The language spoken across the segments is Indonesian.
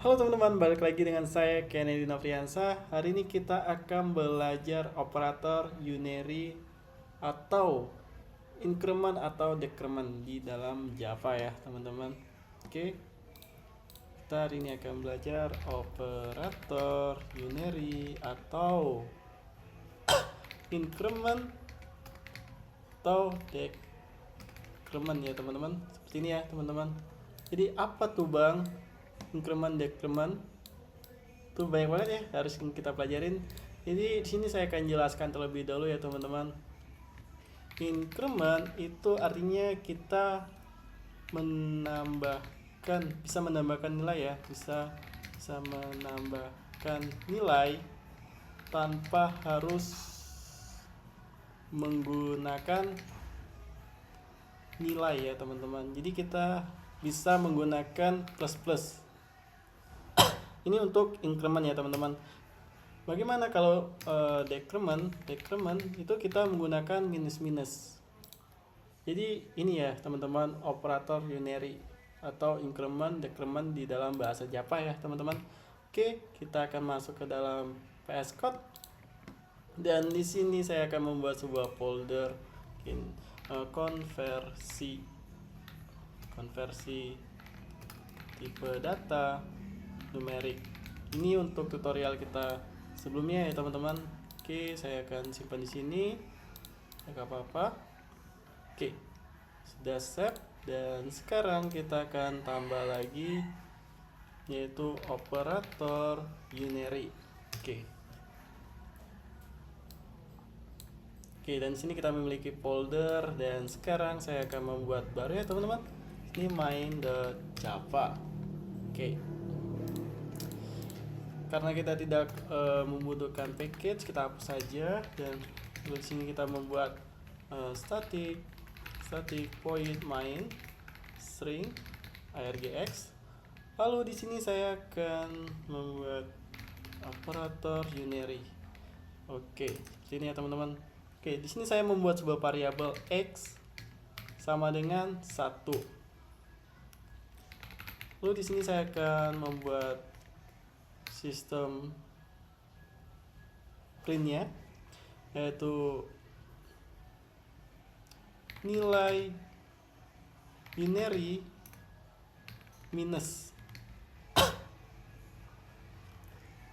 Halo teman-teman, balik lagi dengan saya Kennedy Novriansah. Hari ini kita akan belajar operator unary atau increment atau decrement di dalam Java ya teman-teman. Oke, kita hari ini akan belajar operator unary atau increment atau decrement ya teman-teman. Seperti ini ya teman-teman. Jadi apa tuh bang increment decrement? Tuh banyak banget ya harus kita pelajarin. Jadi di sini saya akan jelaskan terlebih dahulu ya teman-teman. Increment itu artinya kita menambahkan, bisa menambahkan nilai ya, bisa menambahkan nilai tanpa harus menggunakan nilai ya teman-teman. Jadi kita bisa menggunakan plus plus. Ini untuk increment ya teman-teman. Bagaimana kalau decrement? Decrement itu kita menggunakan minus minus. Jadi ini ya teman-teman operator unary atau increment decrement di dalam bahasa Java ya teman-teman. Oke, kita akan masuk ke dalam VS Code dan di sini saya akan membuat sebuah folder konversi konversi tipe data numerik. Ini untuk tutorial kita sebelumnya ya teman-teman. Oke, saya akan simpan di sini. Enggak apa-apa. Oke, sudah save dan sekarang kita akan tambah lagi yaitu operator unary. Oke. Oke, dan di sini kita memiliki folder dan sekarang saya akan membuat baru ya teman-teman. Ini main.java. Oke. Karena kita tidak membutuhkan package, kita hapus saja dan di sini kita membuat static void main string argx. Lalu di sini saya akan membuat operator unary. Oke, sini ya teman-teman. Oke, di sini saya membuat sebuah variabel x sama dengan 1. Lalu di sini saya akan membuat sistem printnya yaitu nilai binary minus.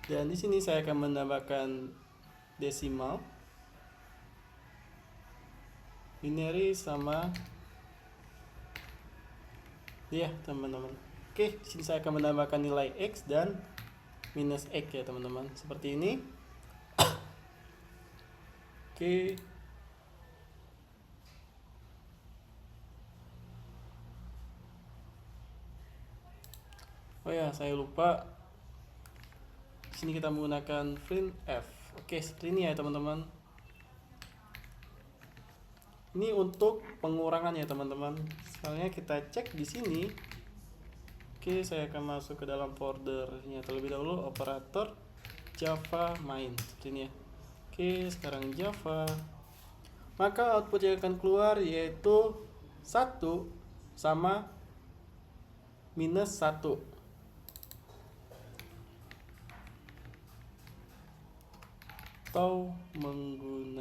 Dan di sini saya akan menambahkan desimal. Binary sama ya teman-teman. Oke, di sini saya akan menambahkan nilai x dan minus x ya teman-teman. Seperti ini. Oke. Oh ya, saya lupa. Di sini kita menggunakan printf. Oke, seperti ini ya teman-teman. Ini untuk pengurangan ya teman-teman. Soalnya kita cek di sini. Oke, saya akan masuk ke dalam foldernya terlebih dahulu, operator Java main seperti ini ya. Oke, sekarang Java. Maka output yang akan keluar yaitu 1 sama minus 1. Atau mungkin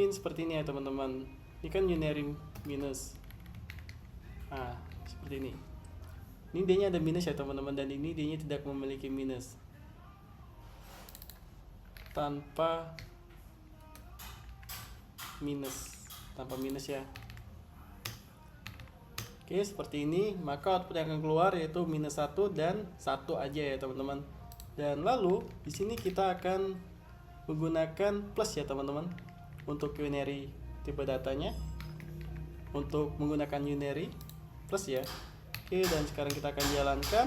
seperti ini ya teman-teman. Ini kan unary minus. Seperti ini. Ini D-nya ada minus ya teman-teman, dan ini D-nya tidak memiliki minus. Tanpa minus ya. Oke, seperti ini. Maka output yang akan keluar yaitu minus 1 dan 1 aja ya teman-teman. Dan lalu di sini kita akan menggunakan plus ya teman-teman untuk unary tipe datanya. Untuk menggunakan unary plus ya. Oke, dan sekarang kita akan jalankan.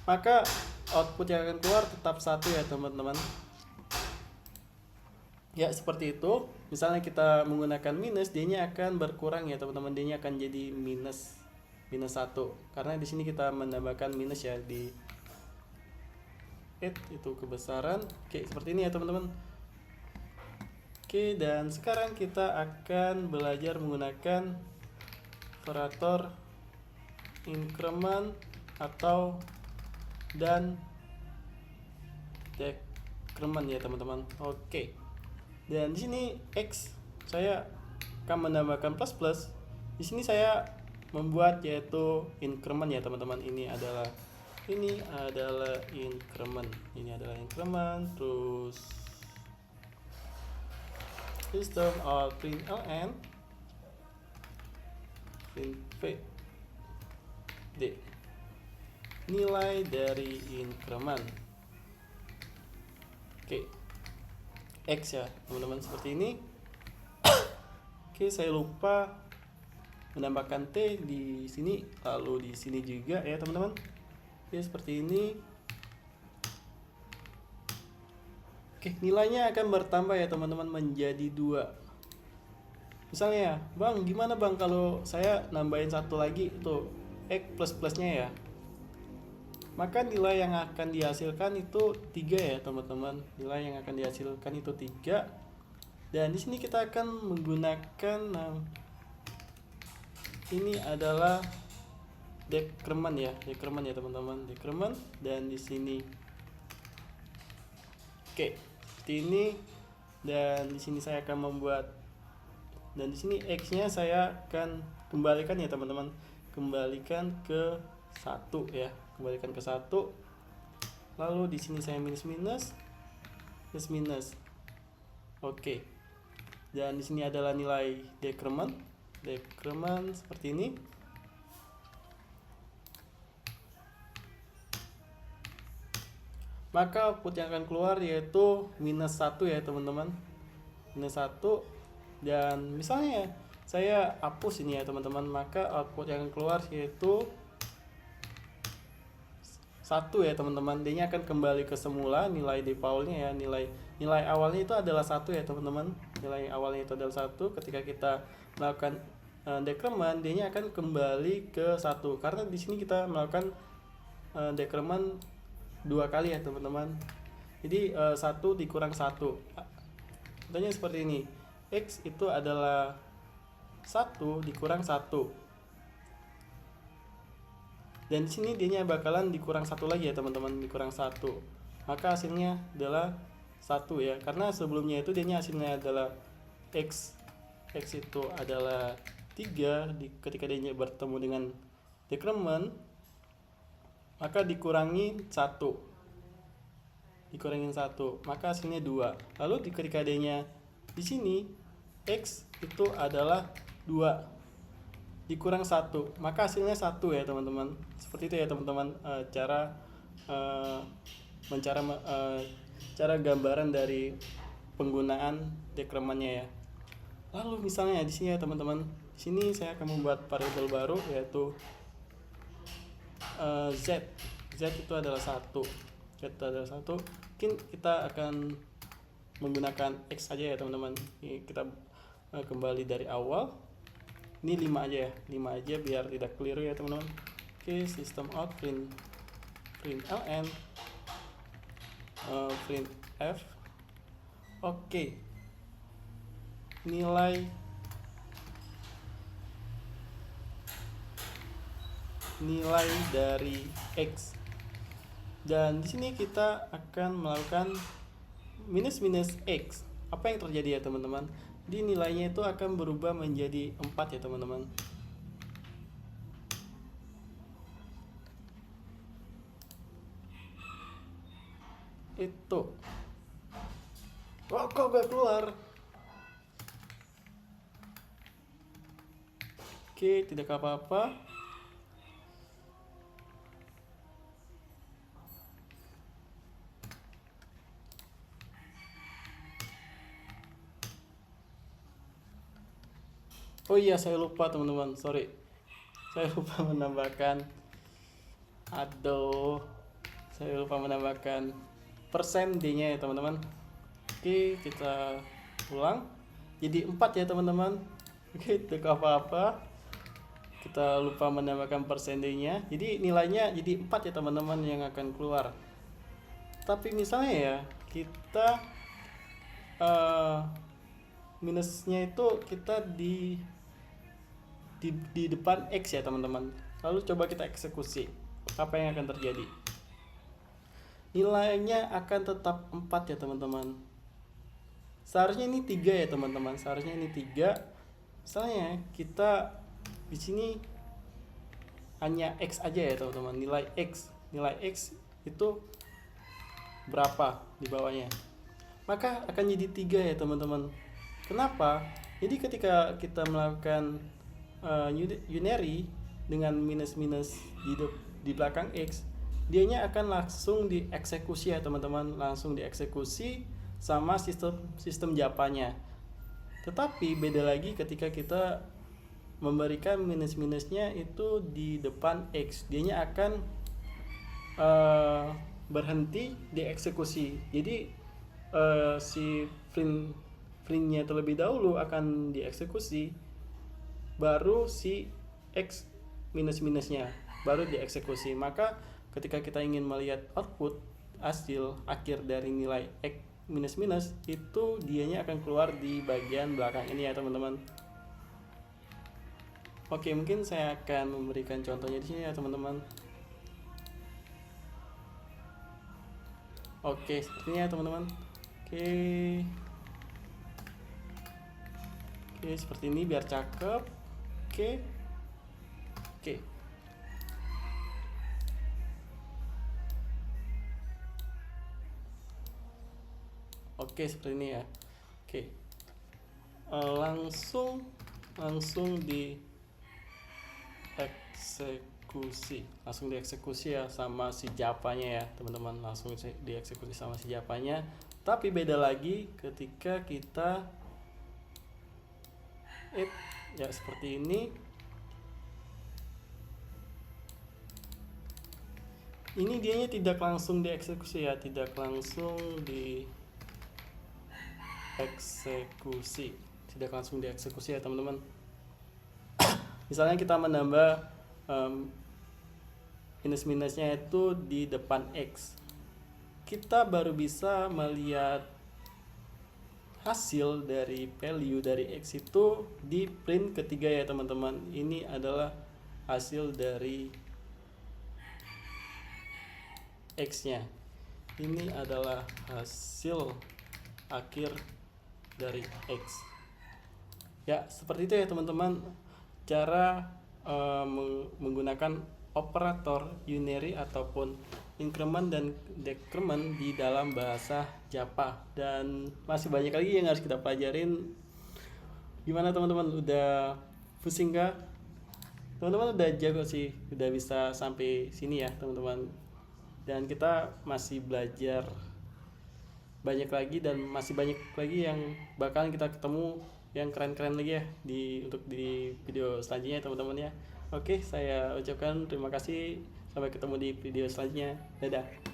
Maka output yang akan keluar tetap 1 ya teman-teman. Ya, seperti itu. Misalnya kita menggunakan minus, D-nya akan berkurang ya teman-teman. D-nya akan jadi minus 1. Karena di sini kita menambahkan minus ya di itu kebesaran. Oke, seperti ini ya teman-teman. Oke, dan sekarang kita akan belajar menggunakan operator increment atau dan decrement ya teman-teman. Oke. Dan di sini X saya akan menambahkan plus plus. Di sini saya membuat yaitu increment ya teman-teman. Ini adalah increment. Ini adalah increment, terus system out println print v d nilai dari increment. Oke, X ya teman-teman, seperti ini. Oke, saya lupa menambahkan T di sini, lalu di sini juga ya teman-teman. Oke, seperti ini. Oke, nilainya akan bertambah ya teman-teman menjadi 2. Misalnya, Bang, gimana Bang kalau saya nambahin satu lagi itu X plus plusnya ya? Maka nilai yang akan dihasilkan itu 3 ya teman-teman. Nilai yang akan dihasilkan itu 3. Dan di sini kita akan menggunakan ini adalah decrement ya teman-teman, decrement. Dan di sini oke, seperti ini. Dan di sini saya akan membuat, dan di sini X-nya saya akan kembalikan ya teman-teman, kembalikan ke 1 ya, kembalikan ke 1. Lalu di sini saya minus minus. Oke. Dan di sini adalah nilai decrement seperti ini. Maka output yang akan keluar yaitu minus 1 ya teman-teman, minus 1. Dan misalnya saya hapus ini ya teman-teman, maka output yang akan keluar yaitu 1 ya teman-teman. D-nya akan kembali ke semula, nilai defaultnya ya, nilai awalnya itu adalah 1 ya teman-teman. Nilai awalnya itu adalah 1. Ketika kita melakukan decrement, D-nya akan kembali ke 1 karena di sini kita melakukan decrement 2 kali ya teman-teman. Jadi 1 dikurang 1. Contohnya seperti ini. X itu adalah 1 dikurang 1. Dan di sini D-nya bakalan dikurang 1 lagi ya teman-teman, dikurang 1. Maka hasilnya adalah 1 ya. Karena sebelumnya itu D-nya hasilnya adalah X. X itu adalah 3 ketika D-nya bertemu dengan decrement, maka dikurangin 1, maka hasilnya 2. Lalu ketika D-nya di sini X itu adalah 2 dikurang 1, maka hasilnya 1 ya teman-teman. Seperti itu ya teman-teman, cara gambaran dari penggunaan decrementnya ya. Lalu misalnya di sini ya teman-teman, di sini saya akan membuat variabel baru yaitu Z itu adalah 1. Mungkin kita akan menggunakan X aja ya teman-teman. Kita kembali dari awal. Ini 5 aja ya, 5 aja biar tidak keliru ya teman-teman. Oke, system out println printf. Oke, nilai dari X. Dan di sini kita akan melakukan minus X. Apa yang terjadi ya teman-teman? Di nilainya itu akan berubah menjadi 4 ya teman-teman. Itu. Wah, kok gak keluar? Oke, tidak apa-apa. Oh iya, saya lupa teman-teman, sorry. Saya lupa menambahkan persen D-nya ya teman-teman. Oke, kita ulang. Jadi 4 ya teman-teman. Oke, tidak apa-apa. Kita lupa menambahkan persen D-nya. Jadi nilainya jadi 4 ya teman-teman yang akan keluar. Tapi misalnya ya, kita minusnya itu kita di depan X ya teman-teman. Lalu coba kita eksekusi, apa yang akan terjadi? Nilainya akan tetap 4 ya teman-teman. Seharusnya ini 3 ya teman-teman, seharusnya ini 3. Misalnya kita di sini hanya X aja ya teman-teman, nilai X itu berapa di bawahnya, maka akan jadi 3 ya teman-teman. Kenapa? Jadi ketika kita melakukan unary dengan minus-minus di belakang X, dianya akan langsung dieksekusi ya teman-teman, langsung dieksekusi sama sistem Japanya. Tetapi beda lagi ketika kita memberikan minus-minusnya itu di depan X, dianya akan berhenti dieksekusi. Jadi si printnya terlebih dahulu akan dieksekusi, baru si X minus-minusnya baru dieksekusi. Maka ketika kita ingin melihat output hasil akhir dari nilai X minus-minus, itu dianya akan keluar di bagian belakang ini ya teman-teman. Oke, mungkin saya akan memberikan contohnya di sini ya teman-teman. Oke, seperti ini ya teman-teman. Oke, seperti ini biar cakep. Oke. Oke, seperti ini ya. Oke. Langsung dieksekusi ya sama si Japanya ya teman-teman, langsung dieksekusi sama si Japanya. Tapi beda lagi ketika kita ya seperti ini. Ini dianya tidak langsung dieksekusi ya, tidak langsung dieksekusi ya teman-teman. Misalnya kita menambah minus-minusnya itu di depan X, kita baru bisa melihat hasil dari value dari X itu di print ketiga ya teman-teman. Ini adalah hasil dari X nya, ini adalah hasil akhir dari X ya. Seperti itu ya teman-teman, cara menggunakan operator unary ataupun increment dan decrement di dalam bahasa Java. Dan masih banyak lagi yang harus kita pelajarin. Gimana teman-teman, udah pusing gak? Teman-teman udah jago sih, udah bisa sampai sini ya teman-teman. Dan kita masih belajar banyak lagi, dan masih banyak lagi yang bakalan kita ketemu yang keren-keren lagi ya untuk di video selanjutnya teman-teman ya. Oke, saya ucapkan terima kasih, sampai ketemu di video selanjutnya. Dadah.